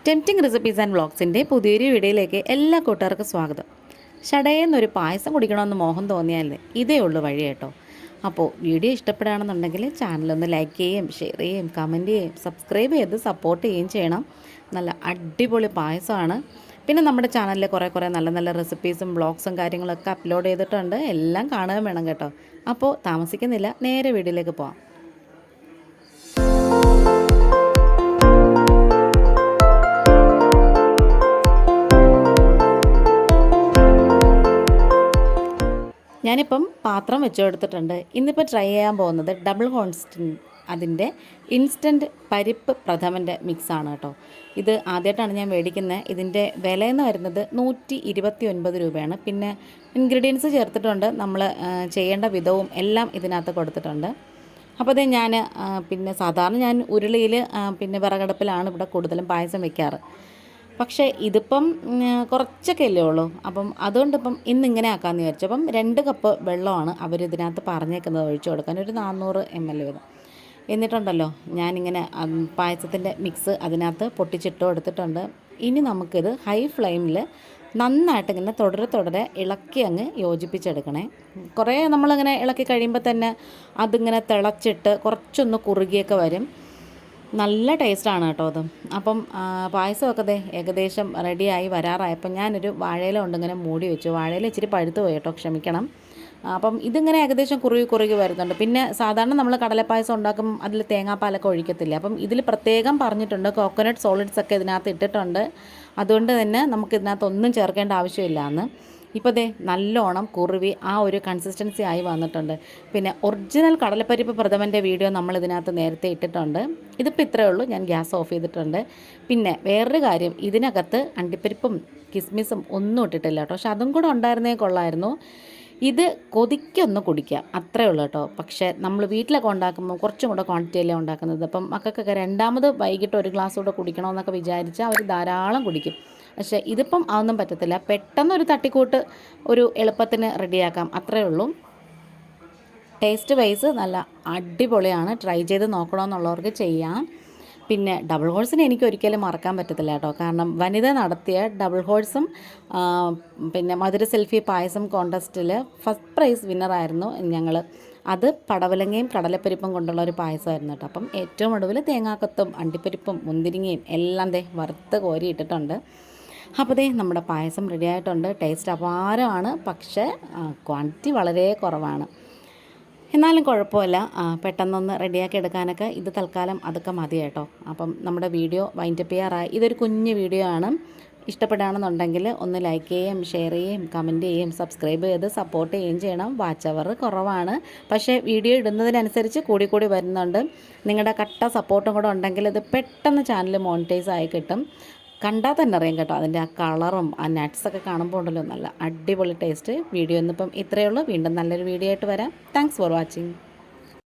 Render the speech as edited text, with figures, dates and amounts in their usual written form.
Tempting recipes and വ്ളോഗ്സിൻ്റെ പുതിയൊരു വീഡിയോയിലേക്ക് എല്ലാ കൂട്ടുകാർക്കും സ്വാഗതം. ഷടയെന്നൊരു പായസം കുടിക്കണമെന്ന് മോഹം തോന്നിയാലേ ഇതേ ഉള്ളൂ വഴി കേട്ടോ. അപ്പോൾ വീഡിയോ ഇഷ്ടപ്പെടുകയാണെന്നുണ്ടെങ്കിൽ ചാനലൊന്ന് ലൈക്ക് ചെയ്യുകയും ഷെയർ ചെയ്യുകയും കമൻറ്റ് ചെയ്യുകയും സബ്സ്ക്രൈബ് ചെയ്ത് സപ്പോർട്ട് ചെയ്യുകയും ചെയ്യണം. നല്ല അടിപൊളി പായസമാണ്. പിന്നെ നമ്മുടെ ചാനലിൽ കുറേ നല്ല നല്ല റെസിപ്പീസും വ്ളോഗ്സും കാര്യങ്ങളൊക്കെ അപ്ലോഡ് ചെയ്തിട്ടുണ്ട്. എല്ലാം കാണുകയും വേണം കേട്ടോ. അപ്പോൾ താമസിക്കുന്നില്ല, നേരെ വീഡിയോയിലേക്ക് പോകാം. ഞാനിപ്പം പാത്രം വെച്ച് കൊടുത്തിട്ടുണ്ട്. ഇന്നിപ്പോൾ ട്രൈ ചെയ്യാൻ പോകുന്നത് ഡബിൾ ഹോൺസ്റ്റൻ അതിൻ്റെ ഇൻസ്റ്റൻറ്റ് പരിപ്പ് പ്രഥമൻ്റെ മിക്സാണ് കേട്ടോ. ഇത് ആദ്യമായിട്ടാണ് ഞാൻ മേടിക്കുന്നത്. ഇതിൻ്റെ വിലയെന്ന് വരുന്നത് 129 രൂപയാണ്. പിന്നെ ഇൻഗ്രീഡിയൻസ് ചേർത്തിട്ടുണ്ട്. നമ്മൾ ചെയ്യേണ്ട വിധവും എല്ലാം ഇതിനകത്ത് കൊടുത്തിട്ടുണ്ട്. അപ്പോൾ അത് ഞാൻ പിന്നെ സാധാരണ ഞാൻ ഉരുളിയിൽ പിന്നെ വിറകടുപ്പിലാണ് ഇവിടെ കൂടുതലും പായസം വെക്കാറ്. പക്ഷേ ഇതിപ്പം കുറച്ചൊക്കെ അല്ലേ ഉള്ളൂ. അപ്പം അതുകൊണ്ടിപ്പം ഇന്നിങ്ങനെ ആക്കാമെന്ന് വിചാരിച്ചു. അപ്പം 2 കപ്പ് വെള്ളമാണ് അവരിതിനകത്ത് പറഞ്ഞേക്കുന്നത് ഒഴിച്ചു കൊടുക്കാൻ, ഒരു 400 ml വീതം. എന്നിട്ടുണ്ടല്ലോ ഞാനിങ്ങനെ പായസത്തിൻ്റെ മിക്സ് അതിനകത്ത് പൊട്ടിച്ചിട്ട് കൊടുത്തിട്ടുണ്ട്. ഇനി നമുക്കിത് ഹൈ ഫ്ലെയിമിൽ നന്നായിട്ട് ഇങ്ങനെ തുടരെ ഇളക്കി അങ്ങ് യോജിപ്പിച്ചെടുക്കണേ. കുറേ നമ്മളിങ്ങനെ ഇളക്കി കഴിയുമ്പോൾ തന്നെ അതിങ്ങനെ തിളച്ചിട്ട് കുറച്ചൊന്ന് കുറുകിയൊക്കെ വരും. നല്ല ടേസ്റ്റാണ് കേട്ടോ അത്. അപ്പം പായസമൊക്കെ ഏകദേശം റെഡിയായി വരാറായപ്പോൾ ഞാനൊരു വാഴയില കൊണ്ടിങ്ങനെ മൂടി വെച്ചു. വാഴയില ഇച്ചിരി പഴുത്ത് പോയി കേട്ടോ, ക്ഷമിക്കണം. അപ്പം ഇതിങ്ങനെ ഏകദേശം കുറുകി വരുന്നുണ്ട്. പിന്നെ സാധാരണ നമ്മൾ കടലപ്പായസം ഉണ്ടാക്കുമ്പോൾ അതിൽ തേങ്ങാപ്പാലൊക്കെ ഒഴിക്കത്തില്ല. അപ്പം ഇതിൽ പ്രത്യേകം പറഞ്ഞിട്ടുണ്ട് കോക്കനട്ട് സോളിഡ്സ് ഒക്കെ ഇതിനകത്ത് ഇട്ടിട്ടുണ്ട്. അതുകൊണ്ട് തന്നെ നമുക്ക് ഇതിനകത്ത് ഒന്നും ചേർക്കേണ്ട ആവശ്യമില്ല എന്ന്. ഇപ്പോൾ നല്ലോണം കുറുവി ആ ഒരു കൺസിസ്റ്റൻസി ആയി വന്നിട്ടുണ്ട്. പിന്നെ ഒറിജിനൽ കടലപ്പരിപ്പ് പ്രഥമൻ്റെ വീഡിയോ നമ്മൾ ഇതിനകത്ത് നേരത്തെ ഇട്ടിട്ടുണ്ട്. ഇതിപ്പോൾ ഇത്രയേ ഉള്ളൂ. ഞാൻ ഗ്യാസ് ഓഫ് ചെയ്തിട്ടുണ്ട്. പിന്നെ വേറൊരു കാര്യം, ഇതിനകത്ത് അണ്ടിപ്പരിപ്പും കിസ്മിസും ഒന്നും ഇട്ടിട്ടില്ല കേട്ടോ. പക്ഷെ അതും കൂടെ ഉണ്ടായിരുന്നേ കൊള്ളായിരുന്നു. ഇത് കൊതിക്കൊന്ന് കുടിക്കാം, അത്രയേ ഉള്ളൂ കേട്ടോ. പക്ഷേ നമ്മൾ വീട്ടിലൊക്കെ ഉണ്ടാക്കുമ്പോൾ കുറച്ചും കൂടെ ക്വാണ്ടിറ്റിയല്ലേ ഉണ്ടാക്കുന്നത്. അപ്പം മക്കൾക്കൊക്കെ രണ്ടാമത് വൈകിട്ട് ഒരു ഗ്ലാസ് കൂടെ കുടിക്കണമെന്നൊക്കെ വിചാരിച്ചാൽ അവർ ധാരാളം കുടിക്കും. പക്ഷേ ഇതിപ്പം അതൊന്നും പറ്റത്തില്ല. പെട്ടെന്നൊരു തട്ടിക്കൂട്ട് ഒരു എളുപ്പത്തിന് റെഡിയാക്കാം, അത്രയേ ഉള്ളൂ. ടേസ്റ്റ് വൈസ് നല്ല അടിപൊളിയാണ്. ട്രൈ ചെയ്ത് നോക്കണമെന്നുള്ളവർക്ക് ചെയ്യാം. പിന്നെ ഡബിൾ ഹോഴ്സിനെ എനിക്ക് ഒരിക്കലും മറക്കാൻ പറ്റത്തില്ല കേട്ടോ. കാരണം വനിത നടത്തിയ ഡബിൾ ഹോഴ്സും പിന്നെ മധുര സെൽഫി പായസം കോൺടെസ്റ്റിൽ ഫസ്റ്റ് പ്രൈസ് വിന്നറായിരുന്നു ഞങ്ങൾ. അത് പടവലങ്ങയും കടലപ്പരിപ്പും കൊണ്ടുള്ള ഒരു പായസമായിരുന്നു കേട്ടോ. അപ്പം ഏറ്റവും ഒടുവിൽ തേങ്ങാക്കൊത്തും അണ്ടിപ്പരിപ്പും മുന്തിരിങ്ങയും എല്ലാം വറുത്ത് കോരി ഇട്ടിട്ടുണ്ട്. അപ്പോൾ നമ്മുടെ പായസം റെഡി ആയിട്ടുണ്ട്. ടേസ്റ്റ് അപാരമാണ്. പക്ഷേ ക്വാണ്ടിറ്റി വളരെ കുറവാണ്. എന്നാലും കുഴപ്പമില്ല, പെട്ടെന്നൊന്ന് റെഡിയാക്കി എടുക്കാനൊക്കെ ഇത് തൽക്കാലം അതൊക്കെ മതി കേട്ടോ. അപ്പം നമ്മുടെ വീഡിയോ വൈൻഡപ്പ് ചെയ്യാറായി. ഇതൊരു കുഞ്ഞ് വീഡിയോ ആണ്. ഇഷ്ടപ്പെടുകയാണെന്നുണ്ടെങ്കിൽ ഒന്ന് ലൈക്ക് ചെയ്യുകയും ഷെയർ ചെയ്യുകയും കമൻറ്റ് ചെയ്യുകയും സബ്സ്ക്രൈബ് ചെയ്ത് സപ്പോർട്ട് ചെയ്യുകയും ചെയ്യണം. വാച്ച് അവർ കുറവാണ്, പക്ഷേ വീഡിയോ ഇടുന്നതിനനുസരിച്ച് കൂടി വരുന്നുണ്ട്. നിങ്ങളുടെ കട്ട സപ്പോർട്ടും കൂടെ ഉണ്ടെങ്കിൽ ഇത് പെട്ടെന്ന് ചാനൽ മോണിറ്റൈസ് ആയി കിട്ടും. കണ്ടാൽ തന്നെ അറിയാം കേട്ടോ. അതിൻ്റെ ആ കളറും ആ നട്ട്സൊക്കെ കാണുമ്പോൾ ഉണ്ടല്ലോ നല്ല അടിപൊളി ടേസ്റ്റ്. വീഡിയോ ഇന്നിപ്പം ഇത്രയേ ഉള്ളൂ. വീണ്ടും നല്ലൊരു വീഡിയോ ആയിട്ട് വരാം. Thanks for watching.